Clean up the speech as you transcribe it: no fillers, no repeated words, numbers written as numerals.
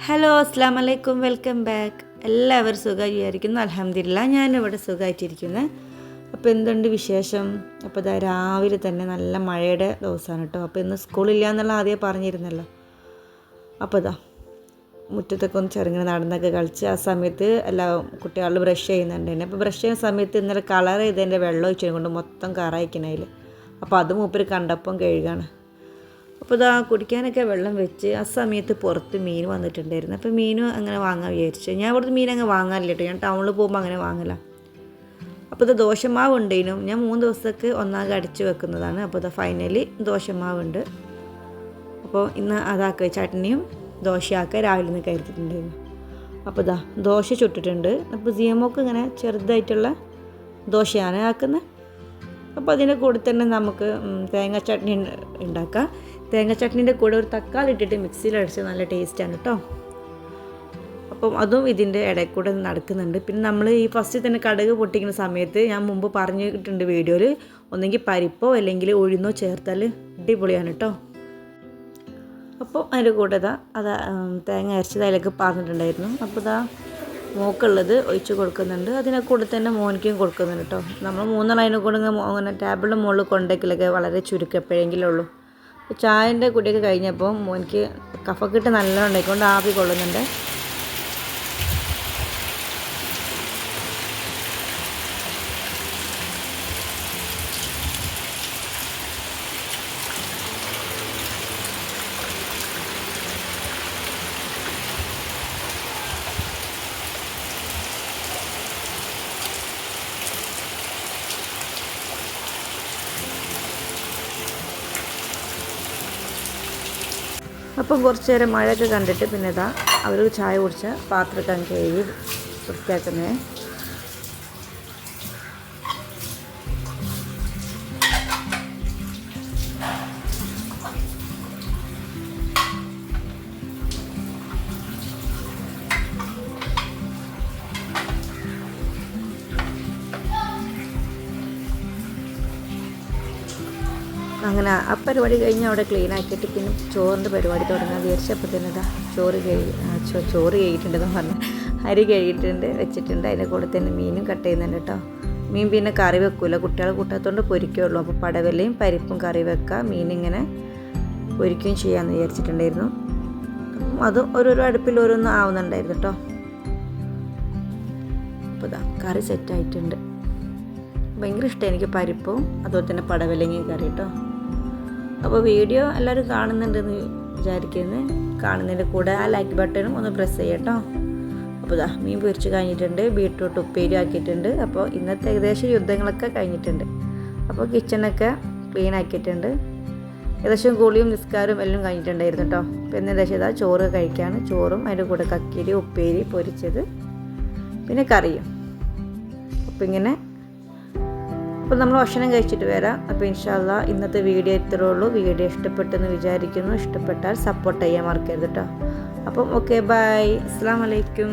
Hello അസ്സലാമു അലൈക്കും, welcome back. എല്ലാവരും സുഖമായിരിക്കുന്നു. അൽഹംദുലില്ലാഹ് ഞാനിവിടെ സുഖമായിട്ടിരിക്കുന്നത്. അപ്പോൾ എന്തുണ്ട് വിശേഷം? അപ്പോൾ ഇതാ രാവിലെ തന്നെ നല്ല മഴയുടെ ദിവസമാണ് കേട്ടോ. അപ്പോൾ ഇന്ന് സ്കൂളില്ല എന്നുള്ള ആദ്യം പറഞ്ഞിരുന്നല്ലോ. അപ്പോൾ ഇതാ മുറ്റത്തൊക്കെ ഒന്ന് ചെറുങ്ങനെ നടന്നൊക്കെ കളിച്ച് ആ സമയത്ത് എല്ലാ കുട്ടികളും ബ്രഷ് ചെയ്യുന്നുണ്ടായിരുന്നു. അപ്പോൾ ബ്രഷ് ചെയ്യുന്ന സമയത്ത് ഇന്നലെ കളർ ചെയ്തതിൻ്റെ വെള്ളം ഒഴിച്ചത് കൊണ്ട് മൊത്തം കറായിക്കണതിൽ. അപ്പോൾ അത് മൂപ്പര് കണ്ടപ്പം കഴുകാണ്. അപ്പോൾ ഇതാ കുടിക്കാനൊക്കെ വെള്ളം വെച്ച് ആ സമയത്ത് പുറത്ത് മീൻ വന്നിട്ടുണ്ടായിരുന്നു. അപ്പോൾ മീനും അങ്ങനെ വാങ്ങാൻ വിചാരിച്ചു. ഞാൻ ഇവിടുത്തെ മീൻ അങ്ങനെ വാങ്ങാറില്ല കേട്ടോ, ഞാൻ ടൗണിൽ പോകുമ്പോൾ അങ്ങനെ വാങ്ങില്ല. അപ്പോൾ ഇത് ദോശമാവ് ഉണ്ടേനും ഞാൻ 3 ദിവസത്തേക്ക് ഒന്നാകെ അടിച്ച് വെക്കുന്നതാണ്. അപ്പോൾ ഇത് ഫൈനലി ദോശമാവുണ്ട്. അപ്പോൾ ഇന്ന് അതാക്കുക ചട്നിയും ദോശയാക്കുക രാവിലെ നിന്ന് കരുതിയിട്ടുണ്ടായിരുന്നു. അപ്പോൾ ഇതാ ദോശ ചുട്ടിട്ടുണ്ട്. അപ്പോൾ സിയമോക്ക് ഇങ്ങനെ ചെറുതായിട്ടുള്ള ദോശയാണ് ആക്കുന്നത്. അപ്പോൾ അതിൻ്റെ കൂടെ തന്നെ നമുക്ക് തേങ്ങ ചട്നി ഉണ്ടാക്കാം. തേങ്ങ ചട്നീൻ്റെ കൂടെ ഒരു തക്കാളി ഇട്ടിട്ട് മിക്സിയിൽ അടിച്ച് നല്ല ടേസ്റ്റാണ് കേട്ടോ. അപ്പം അതും ഇതിൻ്റെ ഇടയിൽ കൂടെ നടക്കുന്നുണ്ട്. പിന്നെ നമ്മൾ ഈ ഫസ്റ്റ് തന്നെ കടുക് പൊട്ടിക്കുന്ന സമയത്ത് ഞാൻ മുമ്പ് പറഞ്ഞിട്ടുണ്ട് വീഡിയോയിൽ, ഒന്നെങ്കിൽ പരിപ്പോ അല്ലെങ്കിൽ ഉഴുന്നോ ചേർത്താൽ അടിപൊളിയാണ് കേട്ടോ. അപ്പോൾ അതിൻ്റെ കൂടെ അത് തേങ്ങ അരച്ചത് അതിലേക്ക് പറഞ്ഞിട്ടുണ്ടായിരുന്നു. അപ്പോൾ മോക്കുള്ളത് ഒഴിച്ച് കൊടുക്കുന്നുണ്ട്. അതിനെ കൂടെ തന്നെ മോനിക്കും കൊടുക്കുന്നുണ്ട് കേട്ടോ. നമ്മൾ 3 അതിനെ കൂടെ അങ്ങനെ ടേബിളിൻ്റെ മുകളിൽ കൊണ്ടേക്കിലൊക്കെ വളരെ ചുരുക്കം എപ്പോഴെങ്കിലും ഉള്ളൂ. ചായൻ്റെ കുടിയൊക്കെ കഴിഞ്ഞപ്പോൾ മോനിക്ക് കഫക്കെട്ട് നല്ലോണം ഉണ്ടായിക്കൊണ്ട് ആവി കൊള്ളുന്നുണ്ട്. അപ്പം കുറച്ച് നേരം മഴയൊക്കെ കണ്ടിട്ട് പിന്നെ അവർ ചായ കുടിച്ച പാത്രമൊക്കെ കഴുകി വൃത്തിയാക്കുന്നത്. അങ്ങനെ ആ പരിപാടി കഴിഞ്ഞ് അവിടെ ക്ലീൻ ആക്കിയിട്ട് പിന്നെ ചോറിൻ്റെ പരിപാടി തുടങ്ങാൻ വിചാരിച്ചപ്പോൾ തന്നെ ചോറ് കഴുകിയിട്ടുണ്ടെന്ന് പറഞ്ഞു. അരി കഴുകിയിട്ടുണ്ട് വെച്ചിട്ടുണ്ട്. അതിൻ്റെ കൂടെ തന്നെ മീനും കട്ട് ചെയ്യുന്നുണ്ട് കേട്ടോ. മീൻ പിന്നെ കറി വെക്കില്ല, കുട്ടികളെ കൂട്ടാത്തതുകൊണ്ട് പൊരിക്കുകയുള്ളൂ. അപ്പോൾ പടവലയും പരിപ്പും കറി വെക്കുക, മീനിങ്ങനെ പൊരിക്കുകയും ചെയ്യാമെന്ന് വിചാരിച്ചിട്ടുണ്ടായിരുന്നു. അതും ഓരോരോ അടുപ്പിൽ ഓരോന്നും ആവുന്നുണ്ടായിരുന്നു കേട്ടോ. അപ്പോൾ കറി സെറ്റായിട്ടുണ്ട്. ഭയങ്കര ഇഷ്ടമാണ് എനിക്ക് പരിപ്പും അതുപോലെ തന്നെ പടവലങ്ങയും കറി കേട്ടോ. അപ്പോൾ വീഡിയോ എല്ലാവരും കാണുന്നുണ്ടെന്ന് വിചാരിക്കുന്നത്. കാണുന്നതിൻ്റെ കൂടെ ആ ലൈക്ക് ബട്ടണും ഒന്ന് പ്രസ് ചെയ്യട്ടോ. അപ്പോൾ മീൻ പൊരിച്ച് കഴിഞ്ഞിട്ടുണ്ട്, ബീട്രൂട്ട് ഉപ്പേരി ആക്കിയിട്ടുണ്ട്. അപ്പോൾ ഇന്നത്തെ ഏകദേശം യുദ്ധങ്ങളൊക്കെ കഴിഞ്ഞിട്ടുണ്ട്. അപ്പോൾ കിച്ചണൊക്കെ ക്ലീൻ ആക്കിയിട്ടുണ്ട്. ഏകദേശം കുളിയും നിസ്കാരവും എല്ലാം കഴിഞ്ഞിട്ടുണ്ടായിരുന്നു കേട്ടോ. പിന്നെ ഏകദേശം ചോറ് കഴിക്കുകയാണ്. ചോറും അതിൻ്റെ കൂടെ കക്കിരി ഉപ്പേരി പൊരിച്ചത് പിന്നെ കറിയും. അപ്പോൾ ഇങ്ങനെ അപ്പോൾ നമ്മൾ ഭക്ഷണം കഴിച്ചിട്ട് വരാം. അപ്പോൾ ഇൻഷാ അല്ലാഹ് ഇന്നത്തെ വീഡിയോ ഇത്രയേ ഉള്ളൂ. വീഡിയോ ഇഷ്ടപ്പെട്ടെന്ന് വിചാരിക്കുന്നു. ഇഷ്ടപ്പെട്ടാൽ സപ്പോർട്ട് ചെയ്യാൻ മറക്കരുത് കേട്ടോ. അപ്പം ഓക്കെ, ബൈ, അസ്സലാമു അലൈക്കും.